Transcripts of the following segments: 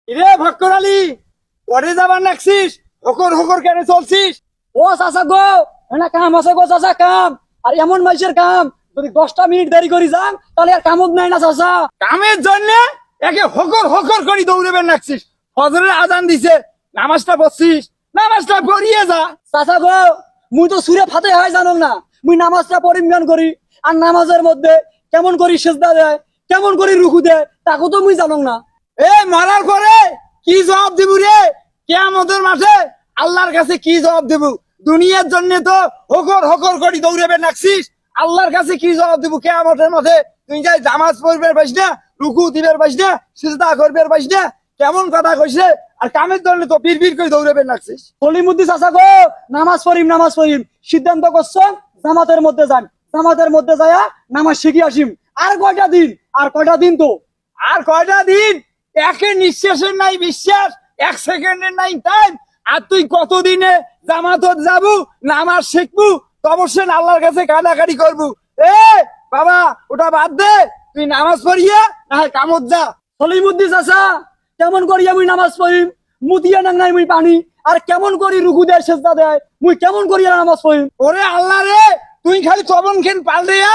ইরে ভক্কর আলী, পরে যাবার নাকছিস? হকর হকর কেন চলছিস? ও চাচা গো, না কাম আছে গো চাচা, কাম। আর এমন মাইসের কাম, যদি 10টা মিনিট দেরি করি যান তাহলে আর কামক নাই না চাচা। কামের জন্য একে হকর হকর করে দৌড়েবেন নাকছিস। ফজরের আজান দিছে, নামাজটা পড়ছিস, নামাজটা পড়িয়ে যা। চাচা গো, মুই তো সুরে ফাতে হয় জানো না। মুই নামাজটা পরিমাণ করি, আর নামাজের মধ্যে কেমন করি সেজদা দেয়, কেমন করি রুকু দেয়, তাকে তো মুই জানো না। এই মরার পরে কি জবাব দিব রে? কিয়ামতের মাঠে আল্লাহর কাছে কি জবাব দেব? দুনিয়ার জন্য তো হকর হকর করে দৌড়েবেন নাকছিস, আল্লাহর কাছে কি জবাব দেব কিয়ামতের মাঠে? তুই যাই জামাজ পড়বে পাইস না, রুকু দিবের পাইস না, সিজদা করবে পাইস না, কেমন কথা কইছে? আর কামের জন্য তো পির করে দৌড়েবেন নাকছিস। কলিমুদ্দি চাচা গো, নামাজ পড়িম সিদ্ধান্ত করছো জামাতের মধ্যে যান, জামাতের মধ্যে যায় নামাজ শিখি আসিম। আর কয়টা দিন, আর কয়টা দিন তো, আর কয়টা দিন? একে নিঃশ্বাসের নাই বিশ্বাস, 1 সেকেন্ডের নাই টাইম। আর তুই কতদিনে জামাতত যাবু, নামাজ শিখবু, অবশ্যই আল্লাহর কাছে কাটাকাটি করবু। এ বাবা, ওটা বাদ দে, তুই নামাজ পড়িয়া না হয় কামত যা। কলিমুদ্দি চাচা, কেমন করি মুই নামাজ পড়িম? মুদিয়া নাঙ্গাই মুই পানি, আর কেমন করি রুকু দেয় সেজদা দেয়, মুই কেমন করি নামাজ পড়িম? ওরে আল্লাহ রে, তুই খালি চবন খেন পাল্টেয়া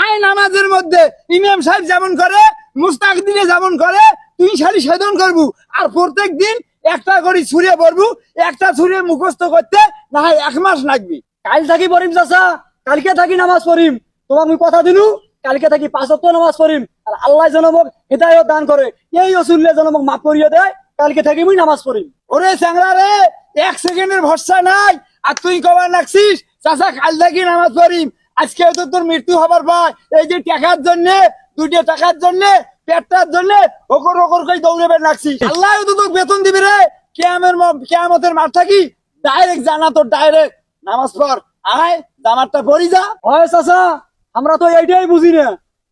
আয় নামাজের মধ্যে। ইমাম সাহেব যেমন করে, মুস্তাক দিনে যেমন করে, তুই খালি সেদন করবু। আর প্রত্যেক দিন একটা করে ছুঁড়ে পড়বু, একটা ছুঁড়ে মুখস্থ করতে না হয় 1 মাস লাগবি। কাল থাকি পড়িম চাচা, কালকে থাকি নামাজ পড়িম। তোমাক মুই কথা দিনু, কালকে থাকি 5 ওয়াক্ত নামাজ পড়িম। আর আল্লাহ যেন মোক হেদায়েত দান করে, এই অসুল্লে যেন মোক মাফ করিয়ে দেয়, কালকে থাকি মুই নামাজ পড়িম। ওরে চ্যাংরা রে, 1 সেকেন্ডের ভরসা নাই। আর তুই কবার নাকছিস চাচা কাল থাকি নামাজ পড়িম? আজকে তো তোর মৃত্যু হবার ভয়। এই যে টাকার জন্য, 2টা টাকার জন্য, পেটটার জন্য হকর হকর করে দৌড়েবেন নাকছিস। আল্লাহ তো তোকে বেতন দিবি রে। কিয়ামতের মাঠ থাকি ডাইরেক্ট জানা, তোর ডাইরেক্ট নামাজ পড়। আয় জামাতটা পড়ি যা। হয় চাচা, আমরা তো এইটাই বুঝি না,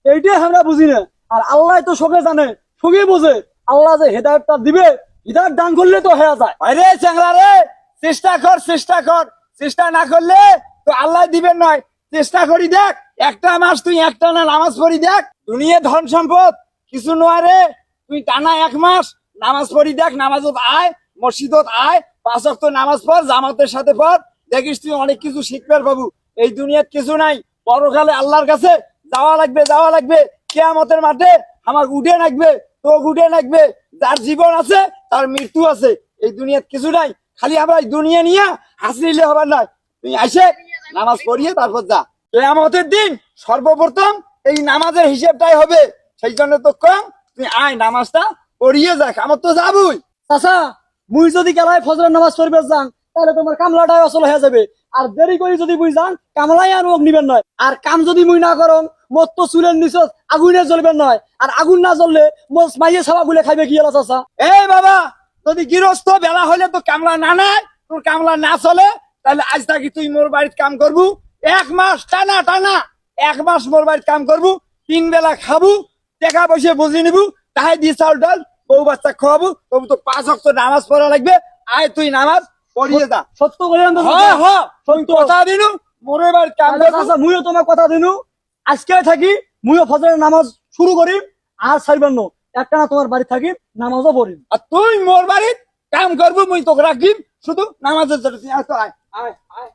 এইটাই আমরা বুঝি না। আর আল্লাহ তো সবে জানে, সবই বোঝে। আল্লাহ যে হেদায়েতটা দিবে, হেদায়েত দান করলে তো হয়ে যায়। আরে চ্যাংরা রে, চেষ্টা কর, চেষ্টা কর। চেষ্টা না করলে তো আল্লাহ দিবেন নয়। চেষ্টা করি দেখ, 1 মাস তুই একটা না নামাজ পড়ি দেখ। দুনিয়া ধন সম্পদ কিছু নয় রে। তুই টানা 1 মাস নামাজ পড়ি দেখ। নামাজত আয়, মসজিদত আয়, 5 ওয়াক্ত নামাজ পড়, জামাতের সাথে পড়। দেখিস তুই অনেক কিছু শিখবে বাবু। এই দুনিয়াত কিছু নাই, পরকালে আল্লাহর কাছে যাওয়া লাগবে, যাওয়া লাগবে। কিয়ামতের মাঠে আমার উঠে লাগবে, তো উঠে লাগবে। যার জীবন আছে তার মৃত্যু আছে। এই দুনিয়াত কিছু নাই, খালি আমরা এই দুনিয়া নিয়ে হাসিলে হবার নয়। তুই আইসে নামাজ পড়িয়ে তারপর যা। কিয়ামতের দিন সর্বপ্রথম এই নামাজের হিসেবটাই হবে। সেই জন্য তো কম, তুই আয় নামাজটা পড়িয়ে যা, আমার তো যাবই। চাচা, মুই যদি গেলায় ফজরের নামাজ পড়বে যান, তাহলে তোমার কামলাটাই আসল হয়ে যাবে। আর দেরি করে যদি মুই যান, কামলাই আর মোক নিবেন নয়। আর কাম যদি মুই না করং, মোর তো চুলের নিচত আগুনে জ্বলবেন নয়। আর আগুন না জ্বললে মোর মাইয়ে ছাওয়া গুলে খাইবে কি এলা চাচা? এই বাবা, যদি গৃহস্থ বেলা হলে তো কামলা না নেয়, তোর কামলা না চলে, তাহলে আজ থাকি তুই মোর বাড়িতে কাম করবু। 1 মাস টানা টানা, 1 মাস মোর বাড়িতে কাম করবু। 3 বেলা খাবু, টাকা পয়সা বুঝিয়ে নিবু, তাই দিয়ে চাউল ডাল বউ বাচ্চা খাওয়াবু। তবু তো 5 ওয়াক্ত নামাজ পড়া লাগবে। আয় তুই নামাজ পড়িয়ে যা। সত্য করে সত্য কথা দিনু, মোরের বাড়িতে কাম করবু। চাচা, মুইও তোমার কথা দিনু, আজকে থাকি মুইও ফজরের নামাজ শুরু করিম। আর ছাড়বেন না, একটা না তোমার বাড়ি থাকি নামাজও পড়িম। আর তুই মোর বাড়িতে কাম করবু, মুই তোকে রাখিম শুধু নামাজের জন্য। তুই আয় তো আয়, আয় আয়।